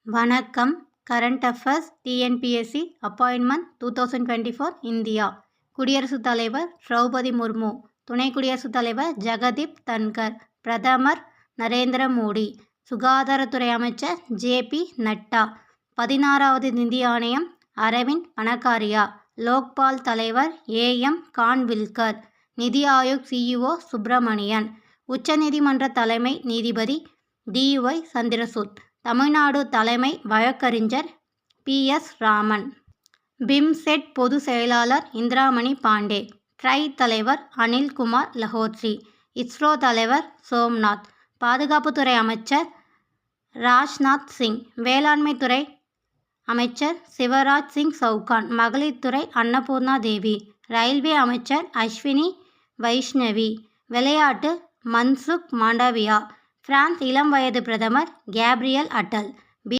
வணக்கம். Current affairs TNPSC appointment 2024 India. குடியரசுத் தலைவர் திரௌபதி முர்மு, துணை குடியரசுத் தலைவர் ஜெகதீப் தன்கர், பிரதமர் நரேந்திர மோடி, சுகாதாரத்துறை அமைச்சர் ஜே.பி. நட்டா, 16வது நிதி ஆணையம் அரவிந்த் பனகாரியா, லோக்பால் தலைவர் ஏ.எம். கான்வில்கர், நிதி ஆயோக் சிஇஓ சுப்பிரமணியன், உச்சநீதிமன்ற தலைமை நீதிபதி டி.ஒய். சந்திரசூட், தமிழ்நாடு தலைமை வழக்கறிஞர் பி.எஸ். ராமன், பிம்ஸ்டெக் பொதுச் செயலாளர் இந்திராமணி பாண்டே, ட்ரை தலைவர் அனில்குமார் லஹோத்ரி, இஸ்ரோ தலைவர் சோம்நாத், பாதுகாப்புத்துறை அமைச்சர் ராஜ்நாத் சிங், வேளாண்மைத்துறை அமைச்சர் சிவராஜ் சிங் சவுகான், மகளிர் துறை அன்னபூர்ணா தேவி, ரயில்வே அமைச்சர் அஸ்வினி வைஷ்ணவி, விளையாட்டு மன்சுக் மாண்டவியா, பிரான்ஸ் இளம் வயது பிரதமர் கேப்ரியல் அட்டல்.